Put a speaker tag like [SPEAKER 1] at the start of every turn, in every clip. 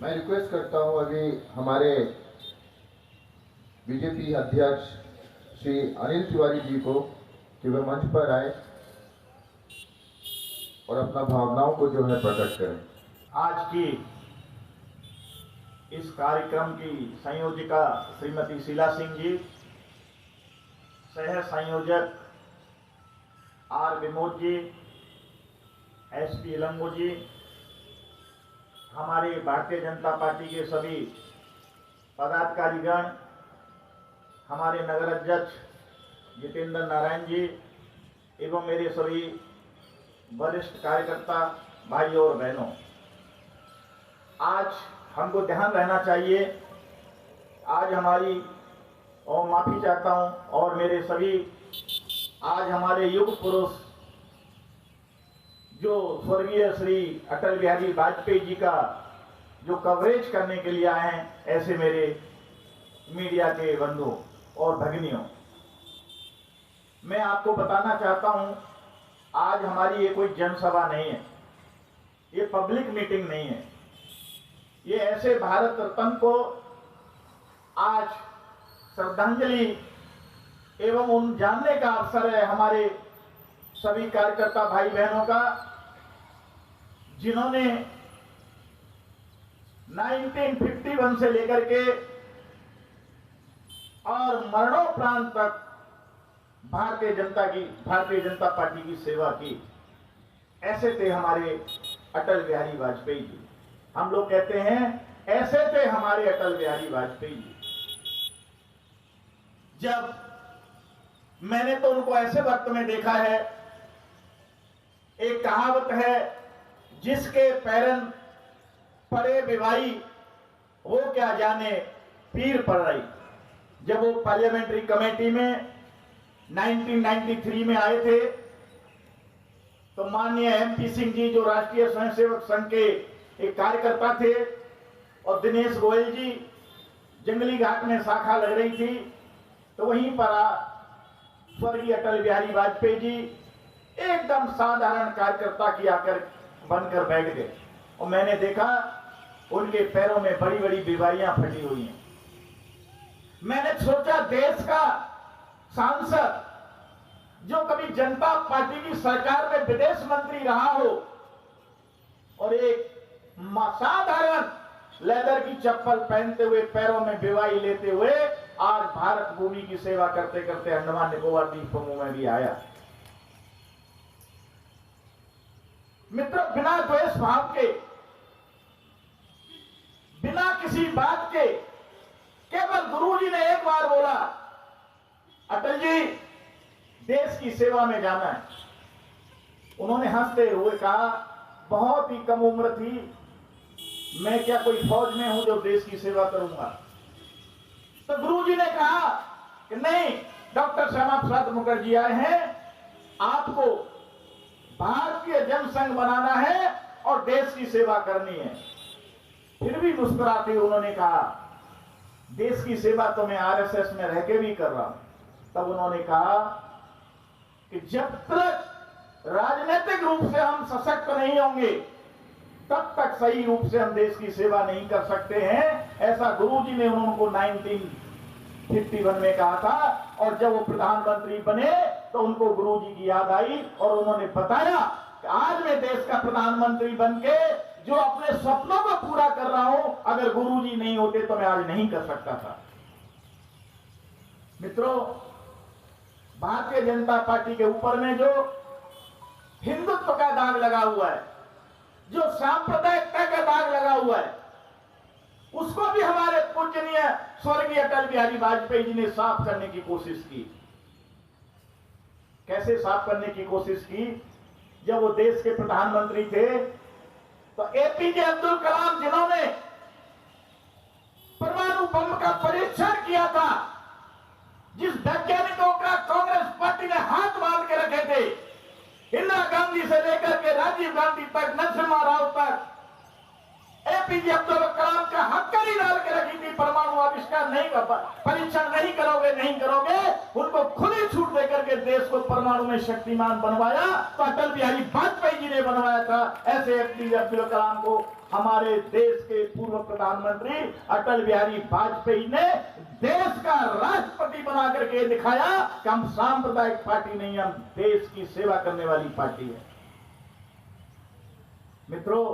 [SPEAKER 1] मैं रिक्वेस्ट करता हूं अभी हमारे बीजेपी अध्यक्ष श्री अनिल तिवारी जी को कि वे मंच पर आए और अपना भावनाओं को जो है प्रकट करें।
[SPEAKER 2] आज की इस कार्यक्रम की संयोजिका श्रीमती शीला सिंह जी, सह संयोजक आर विमोद जी, एसपी लंगो जी, हमारे भारतीय जनता पार्टी के सभी पदाधिकारीगण, हमारे नगर अध्यक्ष जितेंद्र नारायण जी एवं मेरे सभी वरिष्ठ कार्यकर्ता भाइयों और बहनों, आज हमको ध्यान रहना चाहिए। आज हमारी, और माफ़ी चाहता हूँ, और मेरे सभी आज हमारे युग पुरुष जो स्वर्गीय श्री अटल बिहारी वाजपेयी जी का जो कवरेज करने के लिए आए हैं, ऐसे मेरे मीडिया के बंधु और भगिनियों, मैं आपको बताना चाहता हूं, आज हमारी ये कोई जनसभा नहीं है, ये पब्लिक मीटिंग नहीं है। ये ऐसे भारत रत्न को आज श्रद्धांजलि एवं उन जानने का अवसर है हमारे सभी कार्यकर्ता भाई बहनों का, जिन्होंने 1951 से लेकर के और मरणोपरांत तक भारतीय जनता पार्टी की सेवा की। ऐसे थे हमारे अटल बिहारी वाजपेयी जी। हम लोग कहते हैं ऐसे थे हमारे अटल बिहारी वाजपेयी जी। जब मैंने तो उनको ऐसे वक्त में देखा है, एक कहावत है, जिसके पैरन पड़े विवाही वो क्या जाने पीर पड़ रही। जब वो पार्लियामेंट्री कमेटी में 1993 में आए थे, तो माननीय एमपी सिंह जी जो राष्ट्रीय स्वयंसेवक संघ के एक कार्यकर्ता थे, और दिनेश गोयल जी, जंगली घाट में शाखा लग रही थी, तो वहीं पर स्वर्गीय अटल बिहारी वाजपेयी जी एकदम साधारण कार्यकर्ता की आकर बनकर बैठ गए, और मैंने देखा उनके पैरों में बड़ी बड़ी बीमारियां फटी हुई हैं। मैंने सोचा, देश का सांसद जो कभी जनता पार्टी की सरकार में विदेश मंत्री रहा हो और एक साधारण लेदर की चप्पल पहनते हुए, पैरों में बीवाई लेते हुए आज भारत भूमि की सेवा करते करते अंडमान निकोबार द्वीप समूह में भी आया। मित्रों, बिना द्वेष भाव के, बिना किसी बात के, केवल गुरुजी ने एक बार बोला, अटल जी देश की सेवा में जाना है। उन्होंने हंसते हुए कहा, बहुत ही कम उम्र थी, मैं क्या कोई फौज में हूं जो देश की सेवा करूंगा। तो गुरुजी ने कहा कि नहीं, डॉक्टर श्यामा प्रसाद मुखर्जी आए हैं, आपको भारतीय जनसंघ बनाना है और देश की सेवा करनी है। फिर भी मुस्कुराते उन्होंने कहा, देश की सेवा तो मैं आरएसएस में रह के भी कर रहा हूं। तब उन्होंने कहा कि जब तक राजनीतिक रूप से हम सशक्त नहीं होंगे, तब तक सही रूप से हम देश की सेवा नहीं कर सकते हैं। ऐसा गुरुजी ने उनको 1951 में कहा था, और जब वो प्रधानमंत्री बने तो उनको गुरुजी की याद आई और उन्होंने बताया कि आज मैं देश का प्रधानमंत्री बनके जो अपने सपनों को पूरा कर रहा हूं, अगर गुरुजी नहीं होते तो मैं आज नहीं कर सकता था। मित्रों, भारतीय जनता पार्टी के ऊपर में जो हिंदुत्व का दाग लगा हुआ है, जो सांप्रदायिकता का दाग लगा हुआ है, उसको भी हमारे पूजनीय स्वर्गीय अटल बिहारी वाजपेयी जी ने साफ करने की कोशिश की। कैसे साफ करने की कोशिश की? जब वो देश के प्रधानमंत्री थे, तो एपीजे अब्दुल कलाम, जिन्होंने परमाणु बम का परीक्षण किया था, जिस वैज्ञानिकों का कांग्रेस पार्टी ने हाथ बांध के रखे थे, इंदिरा गांधी से लेकर के राजीव गांधी तक, नरसिम्हा राव तक, एपीजे अब्दुल कलाम का हथकड़ी डाल के रखी थी, परमाणु आविष्कार नहीं कर, परीक्षण नहीं करोगे, उनको खुली छूट देकर के देश को परमाणु में शक्तिमान बनवाया। तो अटल बिहारी वाजपेयी जी ने बनवाया था, ऐसे एपीजे अब्दुल कलाम को हमारे देश के पूर्व प्रधानमंत्री अटल बिहारी वाजपेयी ने देश का राष्ट्रपति बना करके दिखाया कि हम सांप्रदायिक पार्टी नहीं, हम देश की सेवा करने वाली पार्टी है। मित्रों,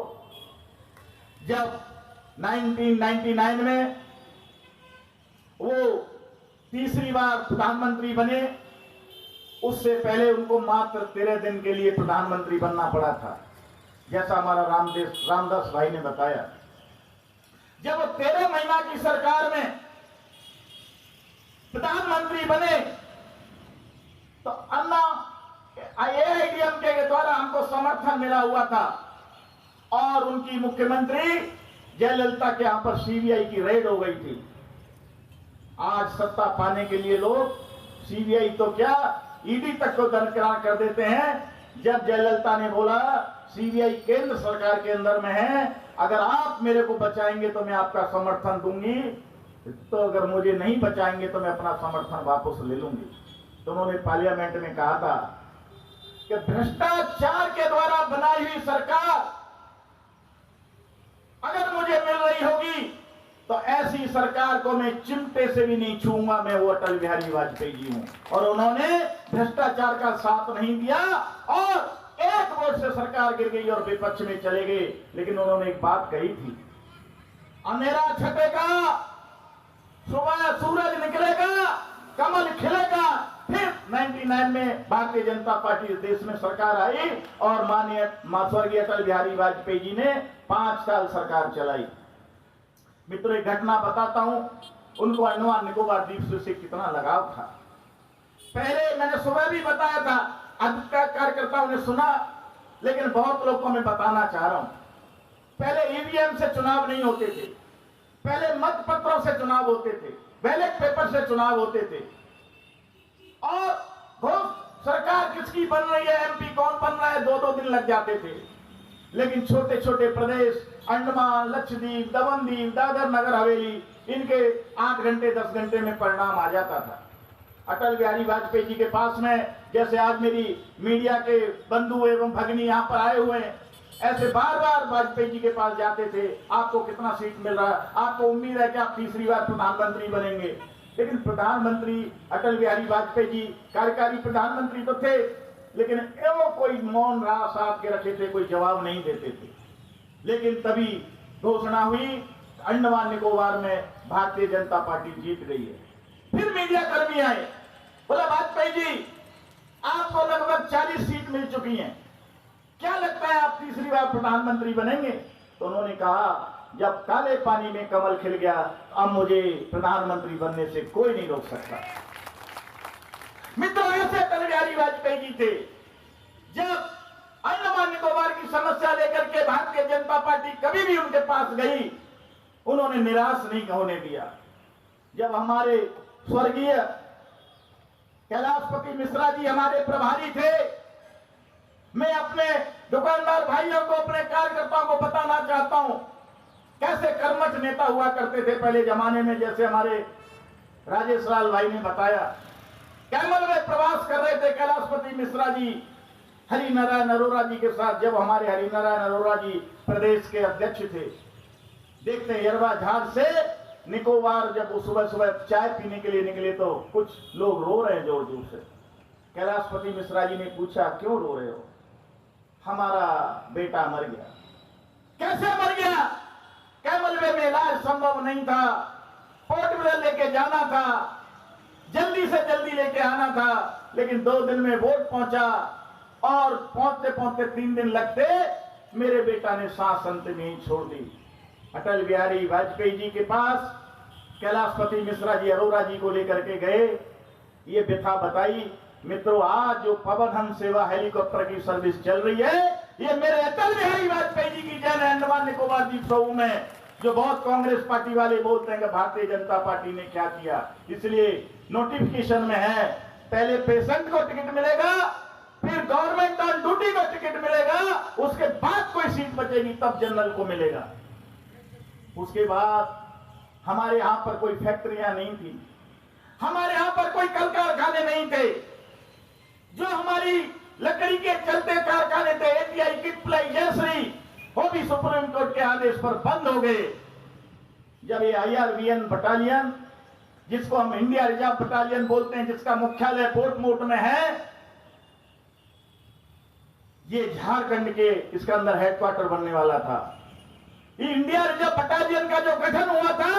[SPEAKER 2] जब 1999 में वो तीसरी बार प्रधानमंत्री बने, उससे पहले उनको मात्र 13 दिन के लिए प्रधानमंत्री बनना पड़ा था, जैसा हमारा रामदास भाई ने बताया। जब वो 13 महीना की सरकार में प्रधानमंत्री बने तो अन्ना एआईएडीएमके के द्वारा हमको समर्थन मिला हुआ था और उनकी मुख्यमंत्री जयललिता के यहां पर सीबीआई की रेड हो गई थी। आज सत्ता पाने के लिए लोग सीबीआई तो क्या, ईडी तक को दरकिनार कर देते हैं। जब जयललिता ने बोला सीबीआई केंद्र सरकार के अंदर में है, अगर आप मेरे को बचाएंगे तो मैं आपका समर्थन दूंगी, तो अगर मुझे नहीं बचाएंगे तो मैं अपना समर्थन वापस ले लूंगी। तो उन्होंने पार्लियामेंट में कहा था कि भ्रष्टाचार के द्वारा बनाई हुई सरकार अगर मुझे मिल रही होगी तो ऐसी सरकार को मैं चिमटे से भी नहीं छूंगा, मैं वो अटल बिहारी वाजपेयी जी हूं। और उन्होंने भ्रष्टाचार का साथ नहीं दिया और एक वोट से सरकार गिर गई और विपक्ष में चले गए। लेकिन उन्होंने एक बात कही थी, अंधेरा छटेगा, सुबह सूरज निकलेगा, कमल खिलेगा। फिर 99 में भारतीय जनता पार्टी देश में सरकार आई और माननीय स्वर्गीय अटल बिहारी वाजपेयी जी ने 5 साल सरकार चलाई। मित्रों, एक घटना बताता हूं, उनको अंडमान निकोबार द्वीप से कितना लगाव था। पहले मैंने सुबह भी बताया था, अधिकतर कार्यकर्ताओं ने सुना, लेकिन बहुत लोगों को मैं बताना चाह रहा हूं। पहले ईवीएम से चुनाव नहीं होते थे, पहले मत पत्रों से चुनाव होते थे, बैलेट पेपर से चुनाव होते थे और सरकार किसकी बन रही है, एमपी कौन बन रहा है, 2-2 दिन लग जाते थे। लेकिन छोटे छोटे प्रदेश, अंडमान, लक्षद्वीप, दमनदीप, दादर नगर हवेली, इनके 8 घंटे 10 घंटे में परिणाम आ जाता था। अटल बिहारी वाजपेयी जी के पास में, जैसे आज मेरी मीडिया के बंधु एवं भगिनी यहाँ पर आए हुए हैं, ऐसे बार बार वाजपेयी जी के पास जाते थे, आपको कितना सीट मिल रहा है, आपको उम्मीद है कि आप तीसरी बार प्रधानमंत्री बनेंगे। लेकिन प्रधानमंत्री अटल बिहारी वाजपेयी जी कार्यकारी प्रधानमंत्री तो थे, लेकिन वो कोई मौन रहा साथ के रखे थे, कोई जवाब नहीं देते थे। लेकिन तभी घोषणा हुई, अंडमान निकोबार में भारतीय जनता पार्टी जीत गई है। फिर मीडिया कर्मी आए, बोला वाजपेयी जी आपको लगभग 40 सीट मिल चुकी हैं, क्या लगता है आप तीसरी बार प्रधानमंत्री बनेंगे? तो उन्होंने कहा, जब काले पानी में कमल खिल गया, अब मुझे प्रधानमंत्री बनने से कोई नहीं रोक सकता। मित्रों, ऐसे अटल बिहारी वाजपेयी जी थे। जब अंडमान निकोबार की समस्या लेकर के भारतीय जनता पार्टी कभी भी उनके पास गई, उन्होंने निराश नहीं होने दिया। जब हमारे स्वर्गीय कैलाशपति मिश्रा जी हमारे प्रभारी थे, मैं अपने दुकानदार भाइयों को, अपने कार्यकर्ताओं को बताना चाहता हूं, कैसे कर्मठ नेता हुआ करते थे पहले जमाने में। जैसे हमारे राजेश लाल भाई ने बताया, कैमल में प्रवास कर रहे थे कैलाशपति मिश्रा जी हरिनारायण अरोड़ा जी के साथ। जब हमारे हरिनारायण अरोड़ा जी प्रदेश के अध्यक्ष थे, देखते हैं यरवा झाड़ से निकोबार जब वो सुबह सुबह चाय पीने के लिए निकले तो कुछ लोग रो रहे हैं जोर जोर से। कैलाशपति मिश्रा जी ने पूछा, क्यों रो रहे हो? हमारा बेटा मर गया। कैसे मर गया? कैमलवे में इलाज संभव नहीं था, पोर्टब्लेयर लेके जाना था, जल्दी से जल्दी लेके आना था, लेकिन 2 दिन में वोट पहुंचा और पहुंचते पहुंचते 3 दिन लगते मेरे बेटा ने सांस अंत में ही छोड़ दी। अटल बिहारी वाजपेयी जी के पास कैलाशपति मिश्रा जी अरोड़ा जी को लेकर के गए, ये व्यथा बताई। मित्रों, आज जो पवन हंस सेवा हेलीकॉप्टर की सर्विस चल रही है, ये मेरे अटल बिहारी वाजपेयी जी की जन है। अंडमान निकोबार द्वीप समूह में जो बहुत कांग्रेस पार्टी वाले बोलते हैं कि भारतीय जनता पार्टी ने क्या किया, इसलिए नोटिफिकेशन में है, पहले पेशेंट को टिकट मिलेगा, फिर गवर्नमेंट ऑन ड्यूटी को टिकट मिलेगा, उसके बाद कोई सीट बचेगी तब जनरल को मिलेगा। उसके बाद हमारे यहां पर कोई फैक्ट्रियां नहीं थी, हमारे यहां पर कोई कल कारखाने नहीं थे। जो हमारी लकड़ी के चलते कारखाने थे, एटीआई किट आदेश पर बंद हो गए। जब ये IRVN बटालियन, जिसको हम इंडिया रिजर्व बटालियन बोलते हैं, जिसका मुख्यालय पोर्टमोट में है, ये झारखंड के इसके अंदर हेडक्वार्टर बनने वाला था। ये इंडिया रिजर्व बटालियन का जो गठन हुआ था,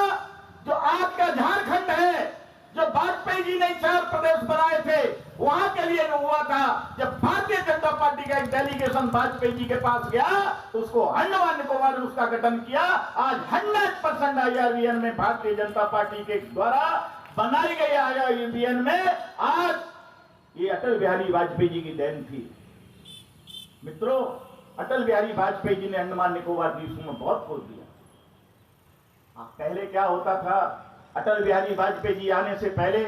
[SPEAKER 2] जो आज का झारखंड है, जो वाजपेयी जी ने 4 प्रदेश बनाए थे, वहां के लिए हुआ था। जब भारतीय जनता पार्टी का एक डेलीगेशन वाजपेयी जी के पास गया तो उसको अंडमान निकोबार में उसका गठन किया। आज 100% IRVN में भारतीय जनता पार्टी के द्वारा बनाई गई IRVN में आज ये अटल बिहारी वाजपेयी जी की देन थी। मित्रों, अटल बिहारी वाजपेयी जी ने अंडमान निकोबार द्वीपों में बहुत कुछ दिया। पहले क्या होता था, अटल बिहारी वाजपेयी जी आने से पहले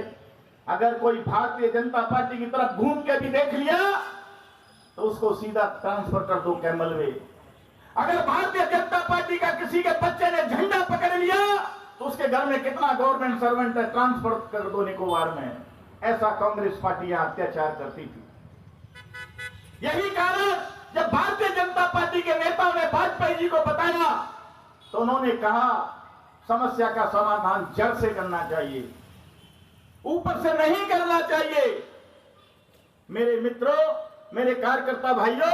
[SPEAKER 2] अगर कोई भारतीय जनता पार्टी की तरफ घूम के भी देख लिया तो उसको सीधा ट्रांसफर कर दो कैमलवे। अगर भारतीय जनता पार्टी का किसी के बच्चे ने झंडा पकड़ लिया तो उसके घर में कितना गवर्नमेंट सर्वेंट है, ट्रांसफर कर दो निकोबार में। ऐसा कांग्रेस पार्टी यहां अत्याचार करती थी। यही कारण जब भारतीय जनता पार्टी के नेताओं ने वाजपेयी जी को बताया तो उन्होंने कहा समस्या का समाधान जड़ से करना चाहिए, ऊपर से नहीं करना चाहिए। मेरे मित्रों, मेरे कार्यकर्ता भाइयों,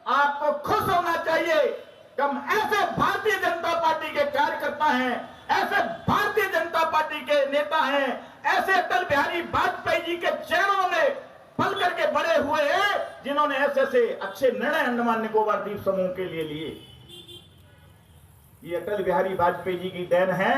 [SPEAKER 2] आपको खुश होना चाहिए कि हम ऐसे भारतीय जनता पार्टी के कार्यकर्ता हैं, ऐसे भारतीय जनता पार्टी के नेता हैं, ऐसे अटल बिहारी वाजपेयी जी के चरणों में पल करके बड़े हुए हैं, जिन्होंने ऐसे अच्छे निर्णय अंडमान निकोबार द्वीप समूह के लिए लिए। ये अटल बिहारी वाजपेयी जी की देन है,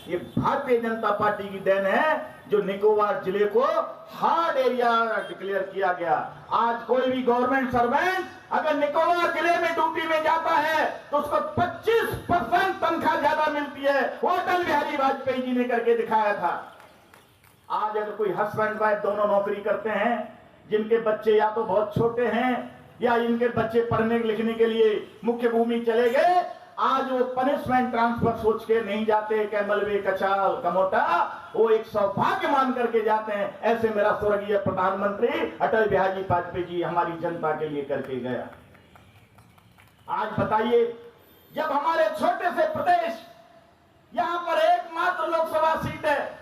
[SPEAKER 2] ये भारतीय जनता पार्टी की देन है, जो निकोबार जिले को हार्ड एरिया डिक्लेयर किया गया। आज कोई भी गवर्नमेंट सर्वेंट अगर निकोबार जिले में ड्यूटी में जाता है तो उसको 25% तनख्वाह ज्यादा मिलती है। वो अटल बिहारी वाजपेयी जी ने करके दिखाया था। आज अगर कोई हस्बैंड वाइफ दोनों नौकरी करते हैं, जिनके बच्चे या तो बहुत छोटे हैं या इनके बच्चे पढ़ने लिखने के लिए मुख्य भूमि चले गए, आज वो पनिशमेंट ट्रांसफर सोच के नहीं जाते कैमलवे, कचाल, कमोटा, वो एक सौभाग्य मान करके जाते हैं। ऐसे मेरा स्वर्गीय प्रधानमंत्री अटल बिहारी वाजपेयी जी हमारी जनता के लिए करके गया। आज बताइए, जब हमारे छोटे से प्रदेश, यहां पर एकमात्र लोकसभा सीट है,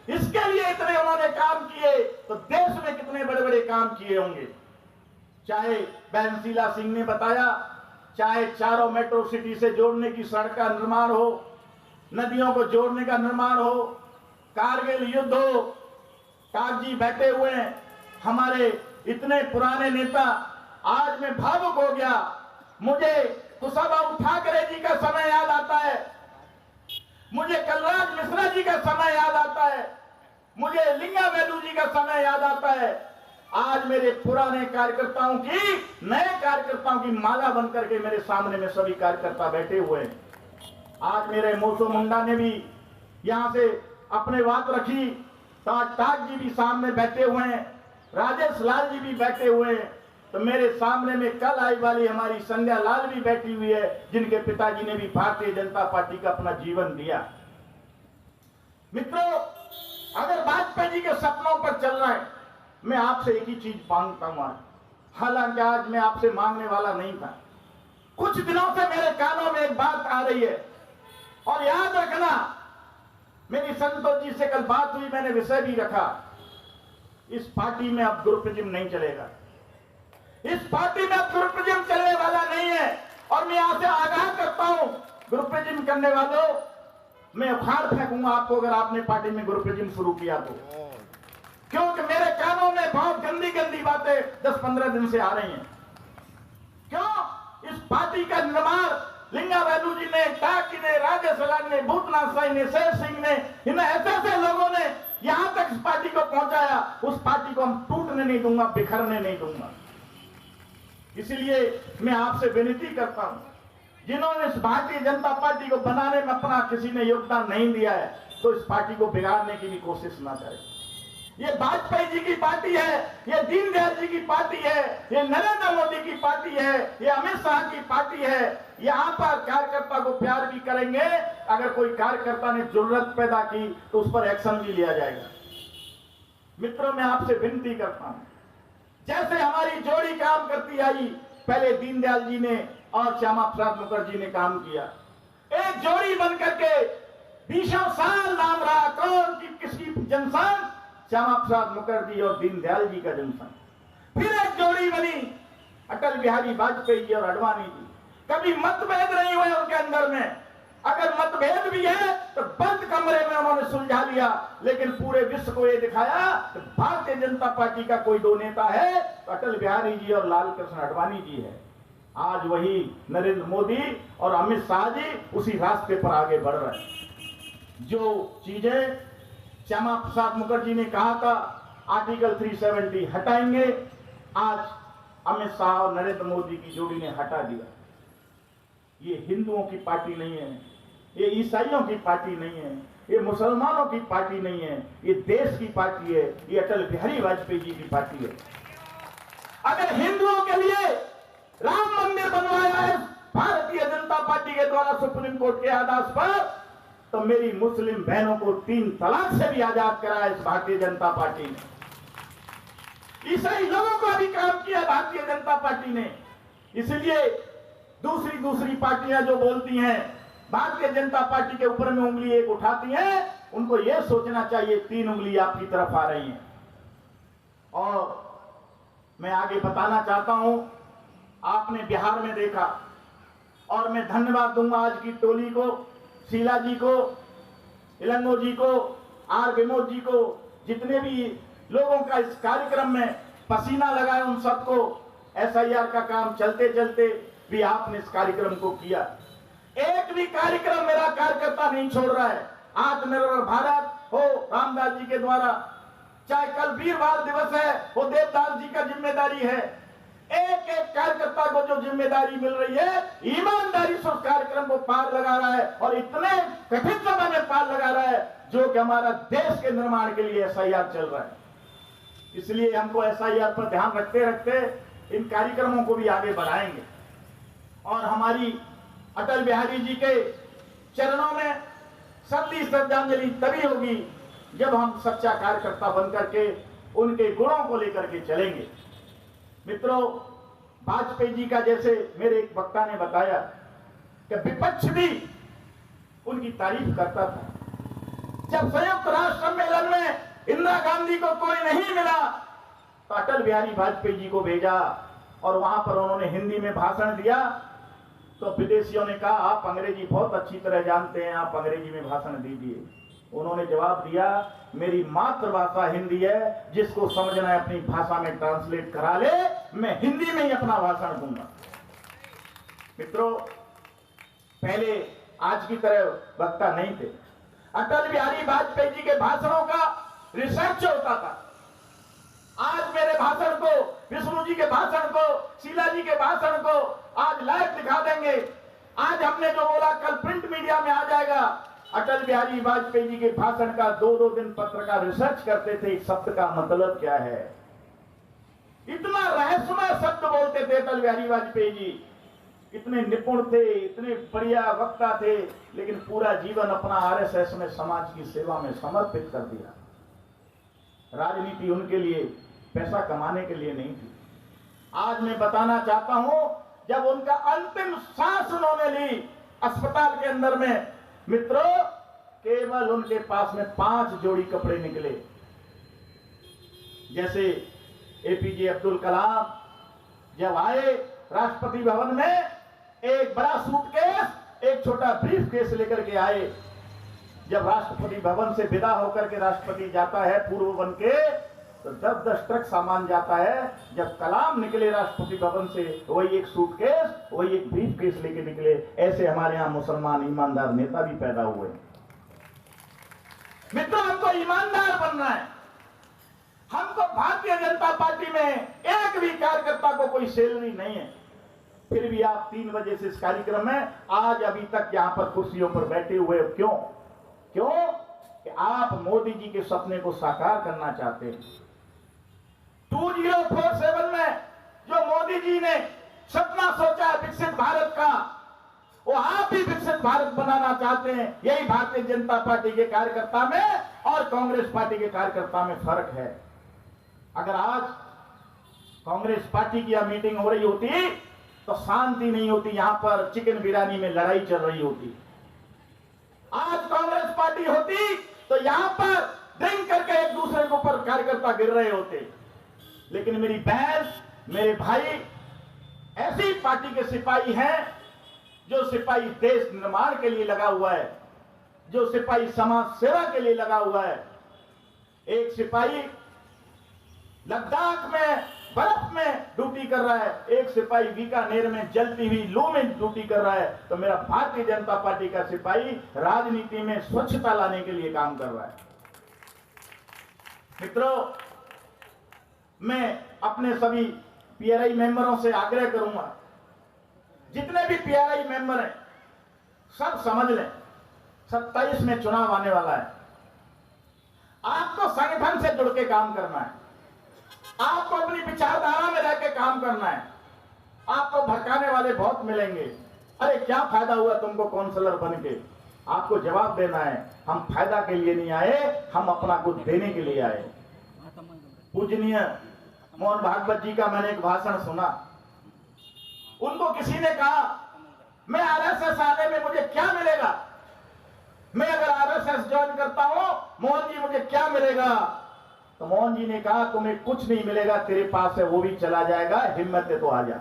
[SPEAKER 2] इसके लिए इतने उन्होंने काम किए तो देश में कितने बड़े बड़े काम किए होंगे। चाहे बहन शीला सिंह ने बताया, चाहे चारों मेट्रो सिटी से जोड़ने की सड़क का निर्माण हो, नदियों को जोड़ने का निर्माण हो, कारगिल युद्ध हो, कागजी बैठे हुए हैं हमारे इतने पुराने नेता। आज मैं भावुक हो गया, मुझे कुशाभाऊ ठाकरे जी का समय याद आता है, मुझे कलराज मिश्रा जी का समय याद आता है, मुझे लिंगा वेलू जी का समय याद आता है। आज मेरे पुराने कार्यकर्ताओं की, नए कार्यकर्ताओं की माला बनकर के मेरे सामने में सभी कार्यकर्ता बैठे हुए हैं। आज मेरे मोसो मुंडा ने भी यहां से अपने बात रखी, टाक जी भी सामने बैठे हुए हैं, राजेश लाल जी भी बैठे हुए हैं, तो मेरे सामने में कल आई वाली हमारी संध्या लाल भी बैठी हुई है, जिनके पिताजी ने भी भारतीय जनता पार्टी का अपना जीवन दिया। मित्रों, अगर वाजपेयी जी के सपनों पर चल रहा है, मैं आपसे एक ही चीज मांगता हूं आज, हालांकि आज मैं आपसे मांगने वाला नहीं था। कुछ दिनों से मेरे कानों में एक बात आ रही है, और याद रखना, मेरी संतोष जी से कल बात हुई, मैंने विषय भी रखा, इस पार्टी में अब ग्रुपिज्म नहीं चलेगा। इस पार्टी में अब ग्रुपिज्म चलने वाला नहीं है। और मैं यहां से आगाह करता हूं, ग्रुपिज्म करने वालों, मैं उखाड़ फेंकूंगा आपको अगर आपने पार्टी में ग्रुपिज्म शुरू किया तो, क्योंकि मेरे कानों में बहुत गंदी गंदी बातें 10-15 दिन से आ रही हैं। क्यों? इस पार्टी का निर्माण लिंगा वेलू जी ने, टाक जी ने, राजेश लाल ने, भूतनाथ साई ने, शेर सिंह ने, इन ऐसे लोगों ने यहां तक इस पार्टी को पहुंचाया। उस पार्टी को हम टूटने नहीं दूंगा, बिखरने नहीं दूंगा। इसलिए मैं आपसे विनती करता हूं, जिन्होंने इस भारतीय जनता पार्टी को बनाने में अपना किसी ने योगदान नहीं दिया है, तो इस पार्टी को बिगाड़ने की भी कोशिश ना करें। ये वाजपेयी जी की पार्टी है, ये दीनदयाल जी की पार्टी है, ये नरेंद्र मोदी की पार्टी है, ये अमित शाह की पार्टी है। यहां पर कार्यकर्ता को प्यार भी करेंगे, अगर कोई कार्यकर्ता ने जरूरत पैदा की तो उस पर एक्शन भी लिया जाएगा। मित्रों, मैं आपसे विनती करता हूं, जैसे हमारी जोड़ी काम करती आई, पहले दीनदयाल जी ने और श्यामा प्रसाद मुखर्जी ने काम किया, एक जोड़ी बन करके 20 साल नाम रहा कौन की किसकी जनसंघ, श्यामा प्रसाद मुखर्जी और दीनदयाल जी का जनसंघ। फिर एक जोड़ी बनी अटल बिहारी वाजपेयी जी और अडवाणी जी। कभी मतभेद नहीं हुए उनके अंदर में, अगर मतभेद भी है तो बंद कमरे में उन्होंने सुलझा लिया, लेकिन पूरे विश्व को यह दिखाया कि भारतीय जनता पार्टी का कोई दो नेता है तो अटल बिहारी जी और लाल कृष्ण आडवाणी जी है। आज वही नरेंद्र मोदी और अमित शाह जी उसी रास्ते पर आगे बढ़ रहे हैं। जो चीजें श्यामा प्रसाद मुखर्जी ने कहा था आर्टिकल 370 हटाएंगे, आज अमित शाह और नरेंद्र मोदी की जोड़ी ने हटा दिया। ये हिंदुओं की पार्टी नहीं है, ये ईसाइयों की पार्टी नहीं है, ये मुसलमानों की पार्टी नहीं है, ये देश की पार्टी है, ये अटल बिहारी वाजपेयी जी की पार्टी है। अगर हिंदुओं के लिए राम मंदिर बनवाया है भारतीय जनता पार्टी के द्वारा सुप्रीम कोर्ट के आदेश पर, तो मेरी मुस्लिम बहनों को 3 तलाक से भी आजाद कराया इस भारतीय जनता पार्टी ने। ईसाई लोगों को भी काम किया भारतीय जनता पार्टी ने। इसलिए दूसरी पार्टियां जो बोलती हैं भारतीय जनता पार्टी के ऊपर में उंगली एक उठाती हैं, उनको यह सोचना चाहिए 3 उंगली आपकी तरफ आ रही हैं। और मैं आगे बताना चाहता हूं, आपने बिहार में देखा, और मैं धन्यवाद दूंगा आज की टोली को, शीला जी को, इलंगो जी को, आर विनोद जी को, जितने भी लोगों का इस कार्यक्रम में पसीना लगाया उन सबको। SIR का काम चलते चलते भी आपने इस कार्यक्रम को किया। एक भी कार्यक्रम मेरा कार्यकर्ता नहीं छोड़ रहा है। आत्मनिर्भर भारत हो रामदास जी के द्वारा, चाहे कल वीरवार दिवस है वो देवदास जी का जिम्मेदारी है। एक एक कार्यकर्ता को जो जिम्मेदारी मिल रही है, ईमानदारी से उस कार्यक्रम को पार लगा रहा है, और इतने कठिन समय में पार लगा रहा है जो कि हमारा देश के निर्माण के लिए SIR चल रहा है। इसलिए हमको SIR पर ध्यान रखते रखते इन कार्यक्रमों को भी आगे बढ़ाएंगे। और हमारी अटल बिहारी जी के चरणों में सच्ची श्रद्धांजलि तभी होगी जब हम सच्चा कार्यकर्ता बनकर के उनके गुणों को लेकर के चलेंगे। मित्रों, वाजपेयी जी का जैसे मेरे एक वक्ता ने बताया कि विपक्ष भी उनकी तारीफ करता था। जब संयुक्त राष्ट्र सम्मेलन में इंदिरा गांधी को कोई नहीं मिला तो अटल बिहारी वाजपेयी जी को भेजा, और वहां पर उन्होंने हिंदी में भाषण दिया। तो विदेशियों ने कहा आप अंग्रेजी बहुत अच्छी तरह जानते हैं, आप अंग्रेजी में भाषण दीजिए। उन्होंने जवाब दिया मेरी मातृभाषा हिंदी है, जिसको समझना है अपनी भाषा में ट्रांसलेट करा ले, मैं हिंदी में ही अपना भाषण दूंगा। मित्रों, पहले आज की तरह वक्ता नहीं थे। अटल बिहारी वाजपेयी जी के भाषणों का रिसर्च होता था। आज मेरे भाषण को, विष्णु जी के भाषण को, शीला जी के भाषण को आज लाइव दिखा देंगे। आज हमने जो बोला कल प्रिंट मीडिया में आ जाएगा। अटल बिहारी वाजपेयी जी के भाषण का 2-2 दिन पत्रकार रिसर्च करते थे, इस शब्द का मतलब क्या है। इतना रहस्यमय शब्द बोलते थे अटल बिहारी वाजपेयी जी, इतने निपुण थे, इतने बढ़िया वक्ता थे, लेकिन पूरा जीवन अपना RSS में समाज की सेवा में समर्पित कर दिया। राजनीति उनके लिए पैसा कमाने के लिए नहीं थी। आज मैं बताना चाहता हूं, जब उनका अंतिम सांस उन्होंने ली अस्पताल के अंदर में, मित्रों, केवल उनके पास में 5 जोड़ी कपड़े निकले। जैसे APJ अब्दुल कलाम जब आए राष्ट्रपति भवन में, एक बड़ा सूटकेस, एक छोटा ब्रीफकेस लेकर के आए। जब राष्ट्रपति भवन से विदा होकर के राष्ट्रपति जाता है पूर्व बन के, तो 10-10 ट्रक सामान जाता है। जब कलाम निकले राष्ट्रपति भवन से, वही एक सूटकेस, वही एक ब्रीफकेस लेके निकले। ऐसे हमारे यहां मुसलमान ईमानदार नेता भी पैदा हुए। मित्रों, हमको ईमानदार बनना है। हमको भारतीय जनता पार्टी में एक भी कार्यकर्ता को कोई सैलरी नहीं है। फिर भी आप 3 बजे से इस कार्यक्रम में आज अभी तक यहां पर कुर्सियों पर बैठे हुए हो। क्यों? कि आप मोदी जी के सपने को साकार करना चाहते हैं। 2047 में जो मोदी जी ने सपना सोचा है विकसित भारत का, वो आप भी विकसित भारत बनाना चाहते हैं। यही भारतीय जनता पार्टी के कार्यकर्ता में और कांग्रेस पार्टी के कार्यकर्ता में फर्क है। अगर आज कांग्रेस पार्टी की यह मीटिंग हो रही होती तो शांति नहीं होती, यहां पर चिकन बिरयानी में लड़ाई चल रही होती। पार्टी होती तो यहां पर ड्रिंक करके एक दूसरे के ऊपर कार्यकर्ता गिर रहे होते। लेकिन मेरी बहन, मेरे भाई ऐसी पार्टी के सिपाही हैं जो सिपाही देश निर्माण के लिए लगा हुआ है, जो सिपाही समाज सेवा के लिए लगा हुआ है। एक सिपाही लद्दाख में बर्फ में ड्यूटी कर रहा है, एक सिपाही बीकानेर में जलती हुई लू में ड्यूटी कर रहा है, तो मेरा भारतीय जनता पार्टी का सिपाही राजनीति में स्वच्छता लाने के लिए काम कर रहा है। मित्रों, मैं अपने सभी पीआरआई मेंबरों से आग्रह करूंगा, जितने भी पीआरआई मेंबर हैं सब समझ लें, 27 में चुनाव आने वाला है। आपको संगठन से जुड़ के काम करना है, आपको अपनी विचारधारा में रह के काम करना है। आपको भड़काने वाले बहुत मिलेंगे, अरे क्या फायदा हुआ तुमको काउंसलर बन के। आपको जवाब देना है, हम फायदा के लिए नहीं आए, हम अपना कुछ देने के लिए आए। पूजनीय मोहन भागवत जी का मैंने एक भाषण सुना, उनको किसी ने कहा मैं आरएसएस आने में मुझे क्या मिलेगा, मैं अगर आरएसएस ज्वाइन करता हूं मोहन जी मुझे क्या मिलेगा। तो मोहन जी ने कहा तुम्हें कुछ नहीं मिलेगा, तेरे पास है वो भी चला जाएगा, हिम्मत है तो आ जा।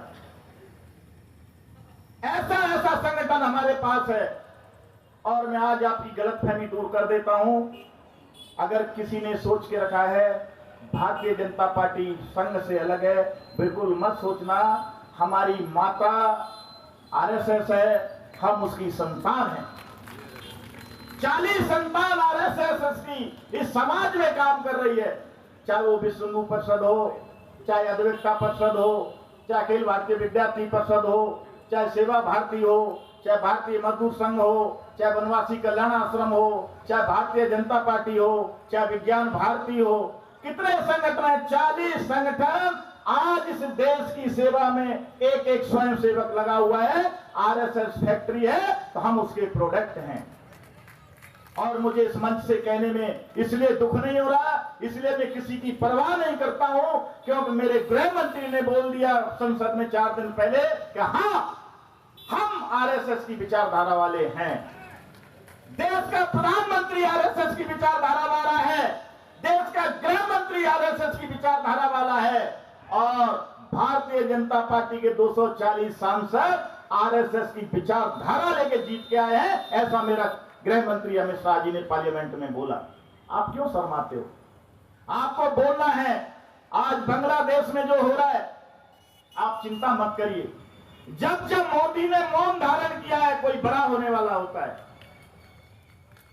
[SPEAKER 2] ऐसा ऐसा संगठन हमारे पास है। और मैं आज आपकी गलतफहमी दूर कर देता हूं। अगर किसी ने सोच के रखा है भारतीय जनता पार्टी संघ से अलग है, बिल्कुल मत सोचना। हमारी माता आरएसएस है, हम उसकी संतान हैं। 40 संतान आरएसएस की इस समाज में काम कर रही है, चाहे वो विश्व हिंदू परिषद हो, चाहे अद्वैतता परिषद हो, चाहे अखिल भारतीय विद्यार्थी परिषद हो, चाहे सेवा भारती हो, चाहे भारतीय मजदूर संघ हो, चाहे वनवासी कल्याण आश्रम हो, चाहे भारतीय जनता पार्टी हो, चाहे विज्ञान भारती हो। कितने संगठन हैं? 40 संगठन आज इस देश की सेवा में एक एक स्वयं सेवक लगा हुआ है। आरएसएस फैक्ट्री है तो हम उसके प्रोडक्ट हैं। और मुझे इस मंच से कहने में इसलिए दुख नहीं हो रहा, इसलिए मैं किसी की परवाह नहीं करता हूं, क्योंकि मेरे गृह मंत्री ने बोल दिया संसद में 4 दिन पहले कि हाँ, हम आरएसएस की विचारधारा वाले हैं। देश का प्रधानमंत्री आरएसएस की विचारधारा वाला है, देश का गृह मंत्री आरएसएस की विचारधारा वाला है, और भारतीय जनता पार्टी के 240 सांसद आरएसएस की विचारधारा लेके जीत के आए हैं। ऐसा मेरा गृह मंत्री अमित शाह जी ने पार्लियामेंट में बोला। आप क्यों शर्माते हो? आपको बोलना है। आज बांग्लादेश में जो हो रहा है, आप चिंता मत करिए। जब जब मोदी ने मौन धारण किया है, कोई बड़ा होने वाला होता है।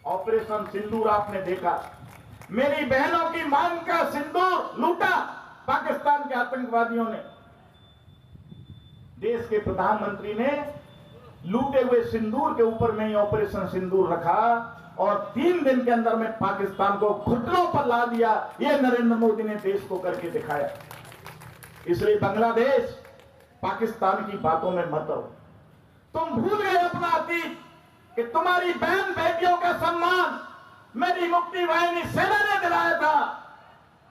[SPEAKER 2] ऑपरेशन सिंदूर आपने देखा, मेरी बहनों की मांग का सिंदूर लूटा पाकिस्तान के आतंकवादियों ने। देश के प्रधानमंत्री ने लूटे हुए सिंदूर के ऊपर में ही ऑपरेशन सिंदूर रखा, और 3 दिन के अंदर में पाकिस्तान को घुटनों पर ला दिया। यह नरेंद्र मोदी ने देश को करके दिखाया। इसलिए बांग्लादेश पाकिस्तान की बातों में मत आओ। तुम भूल गए अपना अतीत, कि तुम्हारी बहन बेटियों का सम्मान मेरी मुक्ति वाहिनी सेना ने दिलाया था।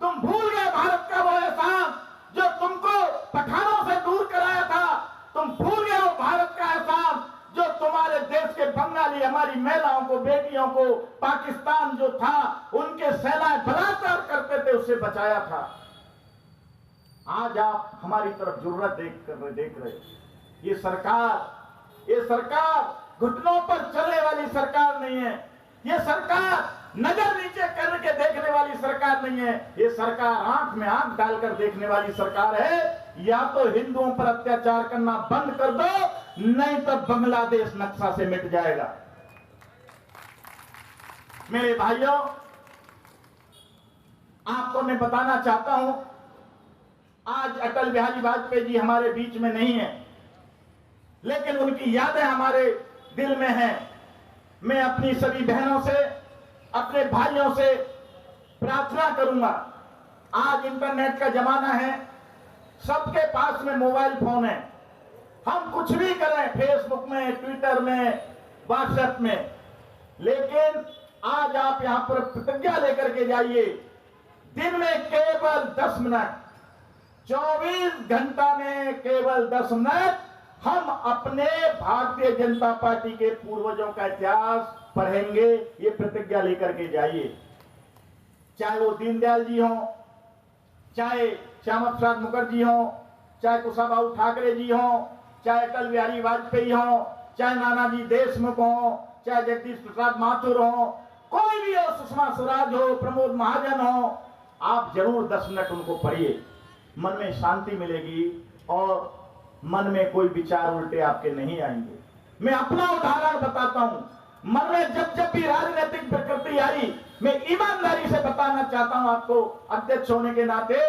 [SPEAKER 2] तुम भूल गए भारत का वो एहसान जो तुमको पठानों से दूर कराया था। तुम भूल गए वो भारत का एहसान जो तुम्हारे देश के बंगाली हमारी महिलाओं को, बेटियों को पाकिस्तान जो था उनके सेनाएं बलात्कार करते थे, उससे बचाया था। आज आप हमारी तरफ जरूरत देख रहे हो। ये सरकार घुटनों पर चलने वाली सरकार नहीं है। ये सरकार नजर नीचे करके देखने वाली सरकार नहीं है। ये सरकार आंख में आंख डालकर देखने वाली सरकार है। या तो हिंदुओं पर अत्याचार करना बंद कर दो, नहीं तो बांग्लादेश नक्शा से मिट जाएगा। मेरे भाइयों, आपको मैं बताना चाहता हूं, आज अटल बिहारी वाजपेयी जी हमारे बीच में नहीं है, लेकिन उनकी यादें हमारे दिल में हैं। मैं अपनी सभी बहनों से, अपने भाइयों से प्रार्थना करूंगा। आज इंटरनेट का जमाना है, सबके पास में मोबाइल फोन है। हम कुछ भी करें, फेसबुक में, ट्विटर में, व्हाट्सएप में, लेकिन आज आप यहां पर प्रतिज्ञा लेकर के जाइए, दिन में केवल 10 मिनट, 24 घंटा में केवल 10 मिनट हम अपने भारतीय जनता पार्टी के पूर्वजों का इतिहास पढ़ेंगे, ये प्रतिज्ञा लेकर के जाइए। चाहे वो दीनदयाल जी हों, चाहे श्यामा प्रसाद मुखर्जी हों, चाहे कुशाभाऊ ठाकरे जी हों, चाहे अटल बिहारी वाजपेयी हों, चाहे नानाजी देशमुख हों, चाहे जगदीश प्रसाद माथुर हों, कोई भी हो, सुषमा स्वराज हो, प्रमोद महाजन हो, आप जरूर 10 मिनट उनको पढ़िए। मन में शांति मिलेगी और मन में कोई विचार उल्टे आपके नहीं आएंगे। मैं अपना उदाहरण बताता हूं। मन में जब जब भी राजनीतिक प्रकृति आई, मैं ईमानदारी से बताना चाहता हूं आपको, अध्यक्ष होने के नाते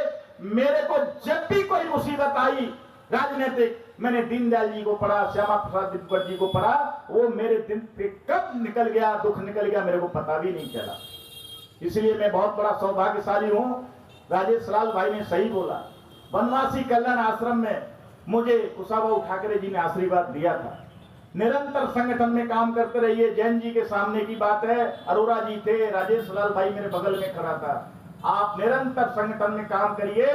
[SPEAKER 2] मेरे को जब भी कोई मुसीबत आई राजनीतिक, मैंने दीनदयाल जी को पढ़ा, श्यामा प्रसाद मुखर्जी को पढ़ा, वो मेरे दिल पे कब निकल गया, दुख निकल गया, मेरे को पता भी नहीं चला। इसलिए मैं बहुत बड़ा सौभाग्यशाली हूं। राजेश लाल भाई ने सही बोला, वनवासी कल्याण आश्रम में मुझे कुशाभाऊ ठाकरे जी ने आशीर्वाद दिया था। निरंतर संगठन में काम करते रहिए। जैन जी के सामने की बात है, अरोरा जी थे, राजेश लाल भाई मेरे बगल में खड़ा था। आप निरंतर संगठन में काम करिए,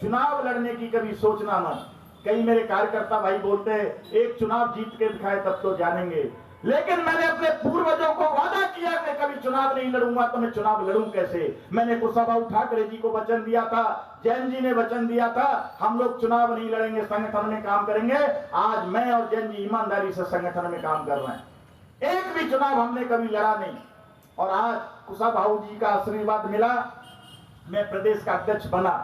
[SPEAKER 2] चुनाव लड़ने की कभी सोचना मत। कई मेरे कार्यकर्ता भाई बोलते हैं एक चुनाव जीत के दिखाए तब तो जानेंगे, लेकिन मैंने अपने पूर्वजों को वादा किया मैं कभी चुनाव नहीं लड़ूंगा, तो मैं चुनाव लड़ूं कैसे। मैंने कुशाभाऊ ठाकरे जी को वचन दिया था, जैन जी ने वचन दिया था, हम लोग चुनाव नहीं लड़ेंगे, संगठन में काम करेंगे। आज मैं और जैन जी ईमानदारी से संगठन में काम कर रहे हैं। एक भी चुनाव हमने कभी लड़ा नहीं, और आज कुशाभाऊ जी का आशीर्वाद मिला, मैं प्रदेश का अध्यक्ष बना।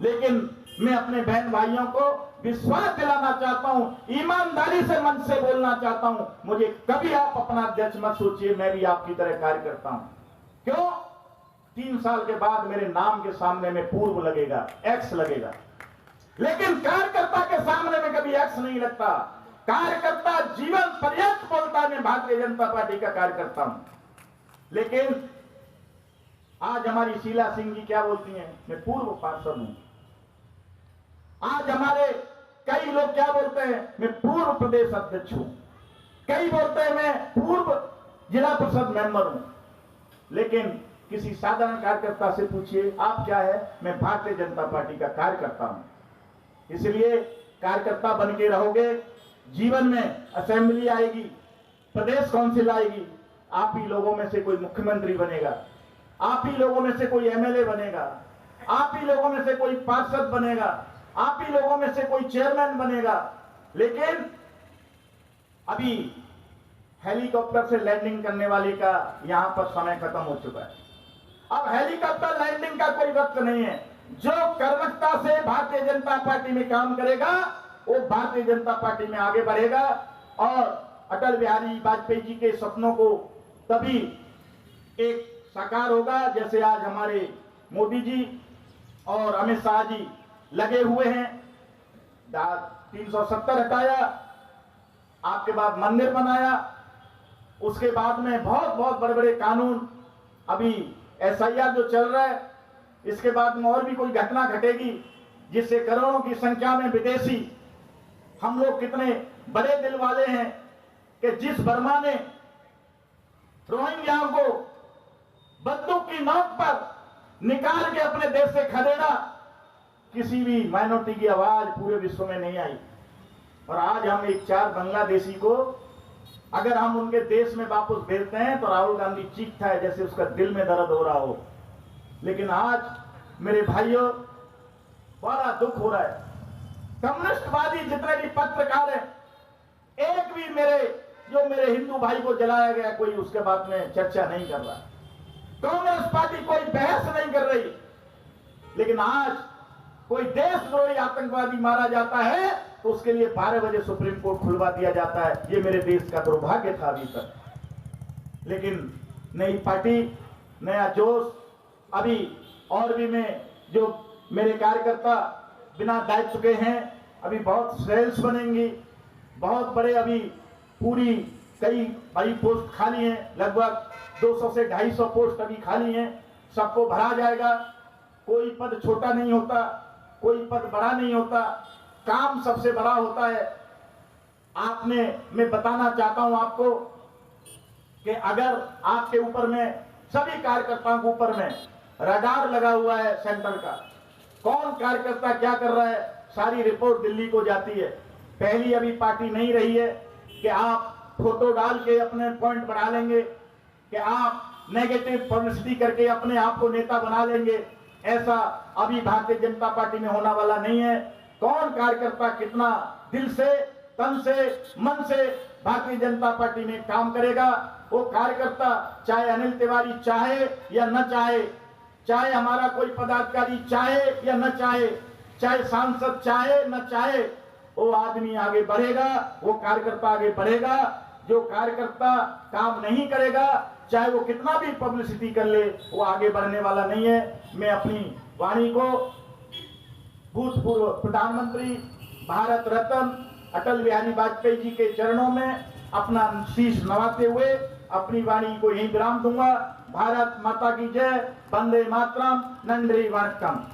[SPEAKER 2] लेकिन मैं अपने बहन भाइयों को विश्वास दिलाना चाहता हूं, ईमानदारी से मन से बोलना चाहता हूं, मुझे कभी आप अपना अध्यक्ष मत सोचिए, मैं भी आपकी तरह कार्य करता हूं। क्यों? 3 साल के बाद मेरे नाम के सामने में पूर्व लगेगा, एक्स लगेगा, लेकिन कार्यकर्ता के सामने में कभी एक्स नहीं लगता। कार्यकर्ता जीवन पर्यंत बोलता है मैं भारतीय जनता पार्टी का कार्यकर्ता हूं। लेकिन आज हमारी शीला सिंह जी क्या बोलती हैं, मैं पूर्व पार्षद हूं। आज हमारे कई लोग क्या बोलते हैं, मैं पूर्व प्रदेश अध्यक्ष हूं। कई बोलते हैं मैं पूर्व जिला परिषद मेंबर हूं। लेकिन किसी साधारण कार्यकर्ता से पूछिए आप क्या है, मैं भारतीय जनता पार्टी का कार्यकर्ता हूं। इसलिए कार्यकर्ता बन के रहोगे, जीवन में असेंबली आएगी, प्रदेश काउंसिल आएगी, आप ही लोगों में से कोई मुख्यमंत्री बनेगा, आप ही लोगों में से कोई एमएलए बनेगा, आप ही लोगों में से कोई पार्षद बनेगा, आप ही लोगों में से कोई चेयरमैन बनेगा। लेकिन अभी हेलीकॉप्टर से लैंडिंग करने वाले का यहां पर समय खत्म हो चुका है। अब हेलीकॉप्टर लैंडिंग का कोई वक्त नहीं है। जो कर्मठता से भारतीय जनता पार्टी में काम करेगा वो भारतीय जनता पार्टी में आगे बढ़ेगा, और अटल बिहारी वाजपेयी जी के सपनों को तभी एक साकार होगा जैसे आज हमारे मोदी जी और अमित शाह जी लगे हुए हैं। 370 हटाया, आपके बाद मंदिर बनाया, उसके बाद में बहुत बड़े बड़े कानून, अभी एसआईआर जो चल रहा है, इसके बाद में और भी कोई घटना घटेगी जिससे करोड़ों की संख्या में विदेशी, हम लोग कितने बड़े दिल वाले हैं कि जिस बर्मा ने रोहिंग्याओं को बंदूक की नोक पर निकाल के अपने देश से खदेड़ा, किसी भी माइनॉरिटी की आवाज पूरे विश्व में नहीं आई। और आज हम एक 4 बांग्लादेशी को अगर हम उनके देश में वापस भेजते हैं तो राहुल गांधी चीखता है जैसे उसका दिल में दर्द हो रहा हो। लेकिन आज मेरे भाइयों बड़ा दुख हो रहा है, कम्युनिस्टवादी जितने भी पत्रकार हैं, एक भी मेरे हिंदू भाई को जलाया गया कोई उसके बाद में चर्चा नहीं कर रहा। कांग्रेस पार्टी कोई बहस नहीं कर रही। लेकिन आज कोई देशद्रोही आतंकवादी मारा जाता है तो उसके लिए 12 बजे सुप्रीम कोर्ट खुलवा दिया जाता है। ये मेरे देश का दुर्भाग्य था अभी तक। लेकिन नई पार्टी, नया जोश, अभी और भी मैं जो मेरे कार्यकर्ता बिना दायित्व के हैं, अभी बहुत सेल्स बनेंगी, बहुत बड़े, अभी पूरी कई बड़ी पोस्ट खाली हैं, लगभग 200 से 250 पोस्ट अभी खाली हैं, सबको भरा जाएगा। कोई पद छोटा नहीं होता, कोई पद बड़ा नहीं होता, काम सबसे बड़ा होता है। मैं बताना चाहता हूं आपको कि अगर आपके ऊपर में, सभी कार्यकर्ताओं के ऊपर में रडार लगा हुआ है सेंटर का, कौन कार्यकर्ता क्या कर रहा है, सारी रिपोर्ट दिल्ली को जाती है। पहली अभी पार्टी नहीं रही है कि आप फोटो डाल के अपने पॉइंट बढ़ा लेंगे, कि आप नेगेटिव पब्लिसिटी करके अपने आप को नेता बना लेंगे। ऐसा अभी भारतीय जनता पार्टी में होने वाला नहीं है। कौन कार्यकर्ता कितना दिल से, तन से, मन से भारतीय जनता पार्टी में काम करेगा, वो कार्यकर्ता चाहे अनिल तिवारी चाहे या न चाहे, चाहे हमारा कोई पदाधिकारी चाहे या न चाहे, चाहे सांसद चाहे न चाहे, वो आदमी आगे बढ़ेगा, वो कार्यकर्ता आगे बढ़ेगा। जो कार्यकर्ता काम नहीं करेगा, चाहे वो कितना भी पब्लिसिटी कर ले, वो आगे बढ़ने वाला नहीं है। मैं अपनी वाणी को भूतपूर्व प्रधानमंत्री भारत रत्न अटल बिहारी वाजपेयी जी के चरणों में अपना शीश नवाते हुए अपनी वाणी को यहीं विराम दूंगा। भारत माता की जय, वंदे मातरम, नंदे वणक्कम।